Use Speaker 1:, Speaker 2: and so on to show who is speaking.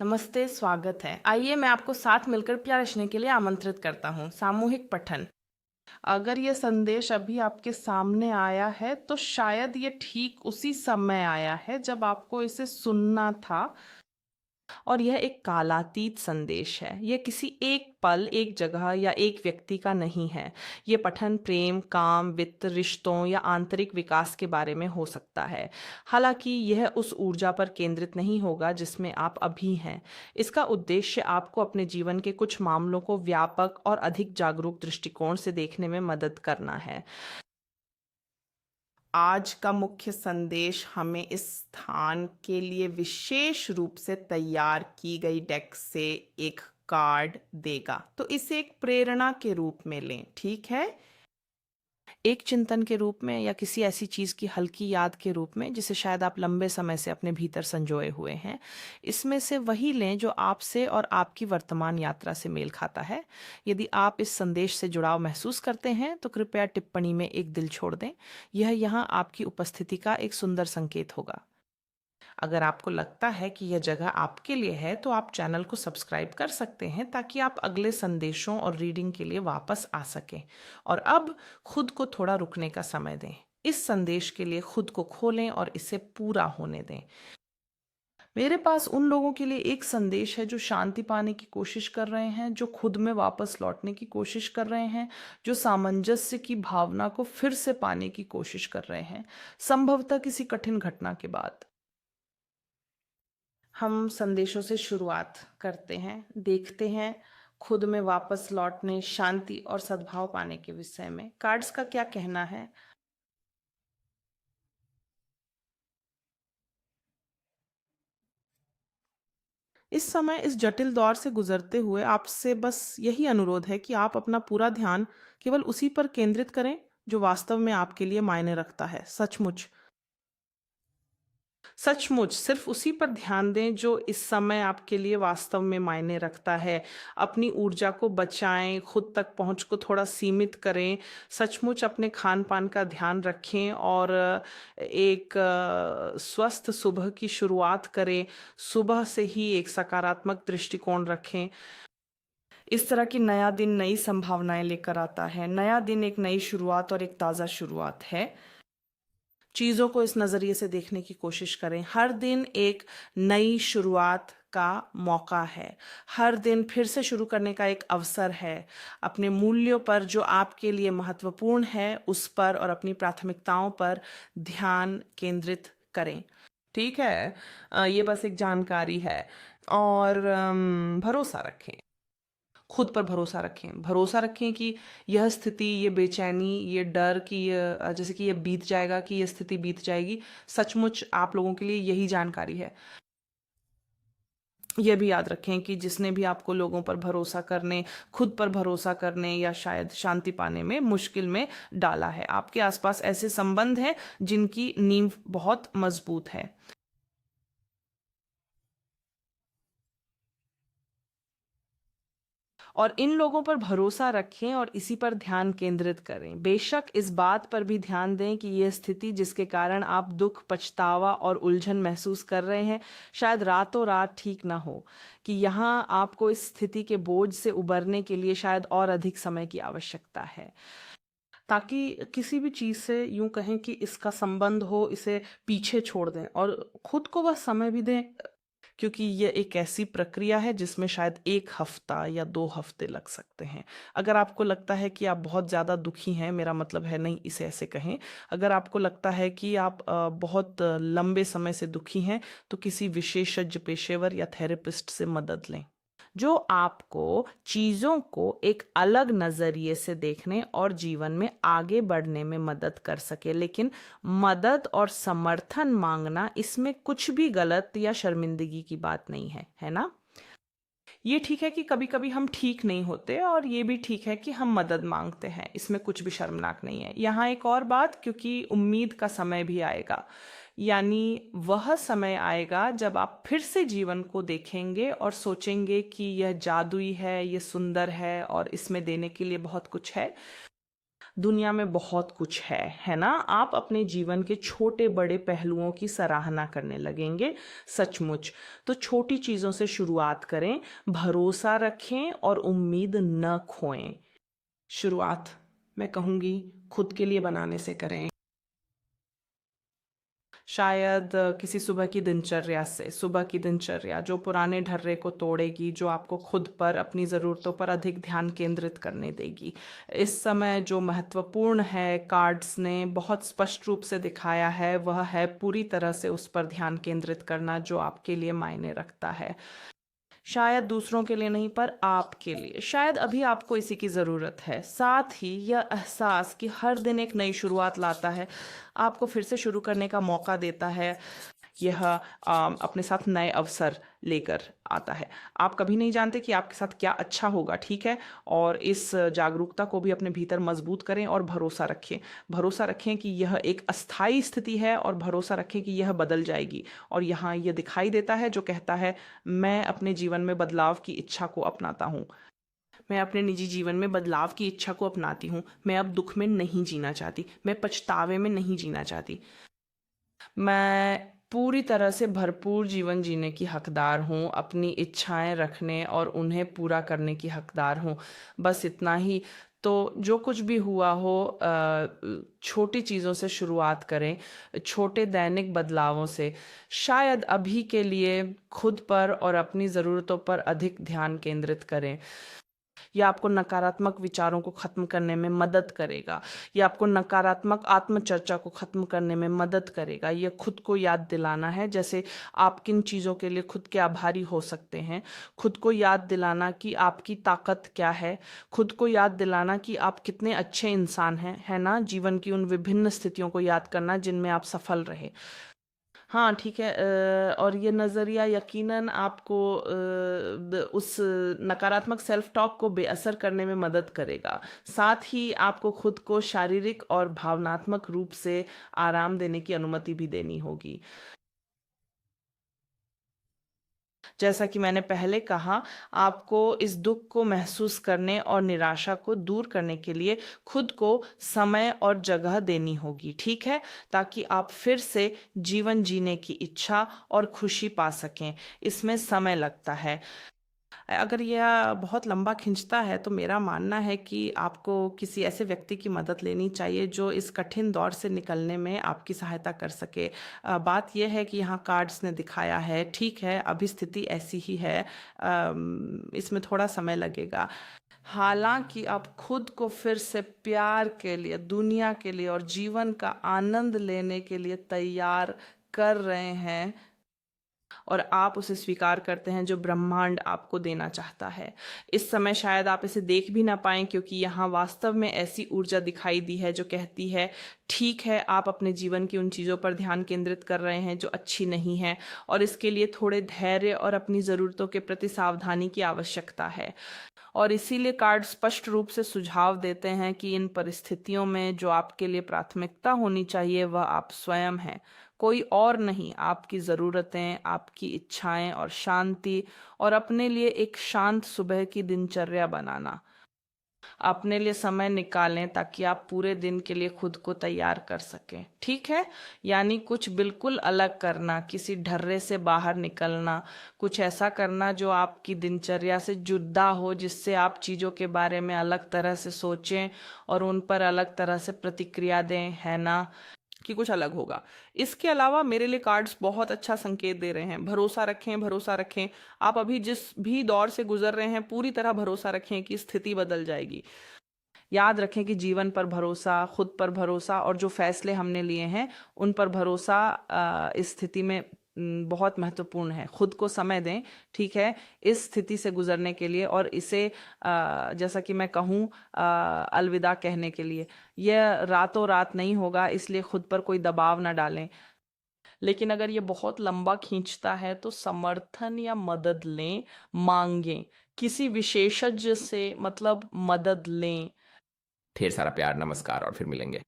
Speaker 1: नमस्ते, स्वागत है। आइए मैं आपको साथ मिलकर प्यार रचने के लिए आमंत्रित करता हूँ। सामूहिक पठन। अगर ये संदेश अभी आपके सामने आया है तो शायद ये ठीक उसी समय आया है जब आपको इसे सुनना था। और यह एक कालातीत संदेश है। यह किसी एक पल, एक जगह या एक व्यक्ति का नहीं है। ये पठन प्रेम, काम, वित्त, रिश्तों या आंतरिक विकास के बारे में हो सकता है। हालांकि यह उस ऊर्जा पर केंद्रित नहीं होगा जिसमें आप अभी हैं। इसका उद्देश्य आपको अपने जीवन के कुछ मामलों को व्यापक और अधिक जागरूक दृष्टिकोण से देखने में मदद करना है। आज का मुख्य संदेश हमें इस स्थान के लिए विशेष रूप से तैयार की गई डेक से एक कार्ड देगा, तो इसे एक प्रेरणा के रूप में लें, ठीक है? एक चिंतन के रूप में या किसी ऐसी चीज की हल्की याद के रूप में जिसे शायद आप लंबे समय से अपने भीतर संजोए हुए हैं। इसमें से वही लें जो आपसे और आपकी वर्तमान यात्रा से मेल खाता है। यदि आप इस संदेश से जुड़ाव महसूस करते हैं तो कृपया टिप्पणी में एक दिल छोड़ दें। यह यहाँ आपकी उपस्थिति का एक सुंदर संकेत होगा। अगर आपको लगता है कि यह जगह आपके लिए है तो आप चैनल को सब्सक्राइब कर सकते हैं ताकि आप अगले संदेशों और रीडिंग के लिए वापस आ सकें। और अब खुद को थोड़ा रुकने का समय दें। इस संदेश के लिए खुद को खोलें और इसे पूरा होने दें। मेरे पास उन लोगों के लिए एक संदेश है जो शांति पाने की कोशिश कर रहे हैं, जो खुद में वापस लौटने की कोशिश कर रहे हैं, जो सामंजस्य की भावना को फिर से पाने की कोशिश कर रहे हैं, संभवतः किसी कठिन घटना के बाद। हम संदेशों से शुरुआत करते हैं, देखते हैं खुद में वापस लौटने, शांति और सद्भाव पाने के विषय में कार्ड्स का क्या कहना है। इस समय इस जटिल दौर से गुजरते हुए आपसे बस यही अनुरोध है कि आप अपना पूरा ध्यान केवल उसी पर केंद्रित करें जो वास्तव में आपके लिए मायने रखता है। सचमुच सचमुच सिर्फ उसी पर ध्यान दें जो इस समय आपके लिए वास्तव में मायने रखता है। अपनी ऊर्जा को बचाएं, खुद तक पहुंच को थोड़ा सीमित करें। सचमुच अपने खान पान का ध्यान रखें और एक स्वस्थ सुबह की शुरुआत करें। सुबह से ही एक सकारात्मक दृष्टिकोण रखें। इस तरह की नया दिन नई संभावनाएं लेकर आता है। नया दिन एक नई शुरुआत और एक ताज़ा शुरुआत है। चीज़ों को इस नज़रिए से देखने की कोशिश करें। हर दिन एक नई शुरुआत का मौका है। हर दिन फिर से शुरू करने का एक अवसर है। अपने मूल्यों पर जो आपके लिए महत्वपूर्ण है उस पर और अपनी प्राथमिकताओं पर ध्यान केंद्रित करें। ठीक है। ये बस एक जानकारी है। और भरोसा रखें। खुद पर भरोसा रखें कि यह स्थिति, ये बेचैनी, ये डर कि ये जैसे कि ये बीत जाएगा, कि ये स्थिति बीत जाएगी, सचमुच आप लोगों के लिए यही जानकारी है। यह भी याद रखें कि जिसने भी आपको लोगों पर भरोसा करने, खुद पर भरोसा करने या शायद शांति पाने में मुश्किल में डाला है, आपके आसपास ऐसे संबंध हैं जिनकी नींव बहुत मजबूत है। और इन लोगों पर भरोसा रखें और इसी पर ध्यान केंद्रित करें। बेशक इस बात पर भी ध्यान दें कि यह स्थिति जिसके कारण आप दुख, पछतावा और उलझन महसूस कर रहे हैं शायद रातों रात ठीक ना हो, कि यहाँ आपको इस स्थिति के बोझ से उबरने के लिए शायद और अधिक समय की आवश्यकता है। ताकि किसी भी चीज़ से यूं कहें कि इसका संबंध हो, इसे पीछे छोड़ दें और खुद को बस समय भी दें, क्योंकि ये एक ऐसी प्रक्रिया है जिसमें शायद 1 हफ्ता या 2 हफ्ते लग सकते हैं। अगर आपको लगता है कि आप बहुत ज़्यादा दुखी हैं, मेरा मतलब है नहीं, इसे ऐसे कहें, अगर आपको लगता है कि आप बहुत लंबे समय से दुखी हैं तो किसी विशेषज्ञ, पेशेवर या थेरेपिस्ट से मदद लें जो आपको चीज़ों को एक अलग नज़रिए से देखने और जीवन में आगे बढ़ने में मदद कर सके। लेकिन मदद और समर्थन मांगना, इसमें कुछ भी गलत या शर्मिंदगी की बात नहीं है, है ना? ये ठीक है कि कभी कभी हम ठीक नहीं होते और ये भी ठीक है कि हम मदद मांगते हैं, इसमें कुछ भी शर्मनाक नहीं है। यहाँ एक और बात, क्योंकि उम्मीद का समय भी आएगा, यानी वह समय आएगा जब आप फिर से जीवन को देखेंगे और सोचेंगे कि यह जादुई है, यह सुंदर है और इसमें देने के लिए बहुत कुछ है। दुनिया में बहुत कुछ है ना? आप अपने जीवन के छोटे बड़े पहलुओं की सराहना करने लगेंगे, सचमुच। तो छोटी चीज़ों से शुरुआत करें, भरोसा रखें और उम्मीद न खोएं।
Speaker 2: शुरुआत मैं कहूँगी खुद के लिए बनाने से करें।
Speaker 1: शायद किसी सुबह की दिनचर्या से, सुबह की दिनचर्या जो पुराने ढर्रे को तोड़ेगी, जो आपको खुद पर, अपनी ज़रूरतों पर अधिक ध्यान केंद्रित करने देगी। इस समय जो महत्वपूर्ण है, कार्ड्स ने बहुत स्पष्ट रूप से दिखाया है, वह है पूरी तरह से उस पर ध्यान केंद्रित करना जो आपके लिए मायने रखता है। शायद दूसरों के लिए नहीं, पर आपके लिए। शायद अभी आपको इसी की ज़रूरत है। साथ ही यह एहसास कि हर दिन एक नई शुरुआत लाता है, आपको फिर से शुरू करने का मौका देता है। यह अपने साथ नए अवसर लेकर आता है। आप कभी नहीं जानते कि आपके साथ क्या अच्छा होगा, ठीक है? और इस जागरूकता को भी अपने भीतर मजबूत करें और भरोसा रखें। भरोसा रखें कि यह एक अस्थायी स्थिति है और भरोसा रखें कि यह बदल जाएगी। और यहाँ यह दिखाई देता है जो कहता है, मैं अपने जीवन में बदलाव की इच्छा को अपनाता हूँ। मैं अपने निजी जीवन में बदलाव की इच्छा को अपनाती हूँ। मैं अब दुख में नहीं जीना चाहती। मैं पछतावे में नहीं जीना चाहती। मैं पूरी तरह से भरपूर जीवन जीने की हकदार हूँ, अपनी इच्छाएं रखने और उन्हें पूरा करने की हकदार हूँ। बस इतना ही। तो जो कुछ भी हुआ हो, छोटी चीज़ों से शुरुआत करें, छोटे दैनिक बदलावों से। शायद अभी के लिए खुद पर और अपनी ज़रूरतों पर अधिक ध्यान केंद्रित करें। यह आपको नकारात्मक विचारों को खत्म करने में मदद करेगा। यह आपको नकारात्मक आत्मचर्चा को खत्म करने में मदद करेगा। यह खुद को याद दिलाना है, जैसे आप किन चीज़ों के लिए खुद के आभारी हो सकते हैं। खुद को याद दिलाना कि आपकी ताकत क्या है। खुद को याद दिलाना कि आप कितने अच्छे इंसान हैं, है ना? जीवन की उन विभिन्न स्थितियों को याद करना जिनमें आप सफल रहे। हाँ, ठीक है। और ये नज़रिया यकीनन आपको उस नकारात्मक सेल्फ टॉक को बेअसर करने में मदद करेगा। साथ ही आपको खुद को शारीरिक और भावनात्मक रूप से आराम देने की अनुमति भी देनी होगी। जैसा कि मैंने पहले कहा, आपको इस दुख को महसूस करने और निराशा को दूर करने के लिए खुद को समय और जगह देनी होगी, ठीक है? ताकि आप फिर से जीवन जीने की इच्छा और खुशी पा सकें। इसमें समय लगता है। अगर यह बहुत लंबा खिंचता है तो मेरा मानना है कि आपको किसी ऐसे व्यक्ति की मदद लेनी चाहिए जो इस कठिन दौर से निकलने में आपकी सहायता कर सके। बात यह है कि यहाँ कार्ड्स ने दिखाया है, ठीक है, अभी स्थिति ऐसी ही है, इसमें थोड़ा समय लगेगा। हालांकि आप खुद को फिर से प्यार के लिए, दुनिया के लिए और जीवन का आनंद लेने के लिए तैयार कर रहे हैं और आप उसे स्वीकार करते हैं जो ब्रह्मांड आपको देना चाहता है। इस समय शायद आप इसे देख भी ना पाएं, क्योंकि यहाँ वास्तव में ऐसी ऊर्जा दिखाई दी है जो कहती है, ठीक है, आप अपने जीवन की उन चीज़ों पर ध्यान केंद्रित कर रहे हैं जो अच्छी नहीं है, और इसके लिए थोड़े धैर्य और अपनी ज़रूरतों के प्रति सावधानी की आवश्यकता है। और इसीलिए कार्ड स्पष्ट रूप से सुझाव देते हैं कि इन परिस्थितियों में जो आपके लिए प्राथमिकता होनी चाहिए वह आप स्वयं हैं, कोई और नहीं। आपकी ज़रूरतें, आपकी इच्छाएं और शांति, और अपने लिए एक शांत सुबह की दिनचर्या बनाना। अपने लिए समय निकालें ताकि आप पूरे दिन के लिए खुद को तैयार कर सकें, ठीक है? यानी कुछ बिल्कुल अलग करना, किसी ढर्रे से बाहर निकलना, कुछ ऐसा करना जो आपकी दिनचर्या से जुदा हो, जिससे आप चीज़ों के बारे में अलग तरह से सोचें और उन पर अलग तरह से प्रतिक्रिया दें, है ना? कि कुछ अलग होगा। इसके अलावा मेरे लिए कार्ड्स बहुत अच्छा संकेत दे रहे हैं। भरोसा रखें, भरोसा रखें। आप अभी जिस भी दौर से गुजर रहे हैं, पूरी तरह भरोसा रखें कि स्थिति बदल जाएगी। याद रखें कि जीवन पर भरोसा, खुद पर भरोसा और जो फैसले हमने लिए हैं उन पर भरोसा इस स्थिति में बहुत महत्वपूर्ण है। खुद को समय दें, ठीक है, इस स्थिति से गुजरने के लिए, और इसे जैसा कि मैं कहूँ, अलविदा कहने के लिए। यह रातों रात नहीं होगा, इसलिए खुद पर कोई दबाव ना डालें। लेकिन अगर ये बहुत लंबा खींचता है तो समर्थन या मदद लें, मांगें, किसी विशेषज्ञ से मतलब मदद लें।
Speaker 2: ढेर सारा प्यार, नमस्कार और फिर मिलेंगे।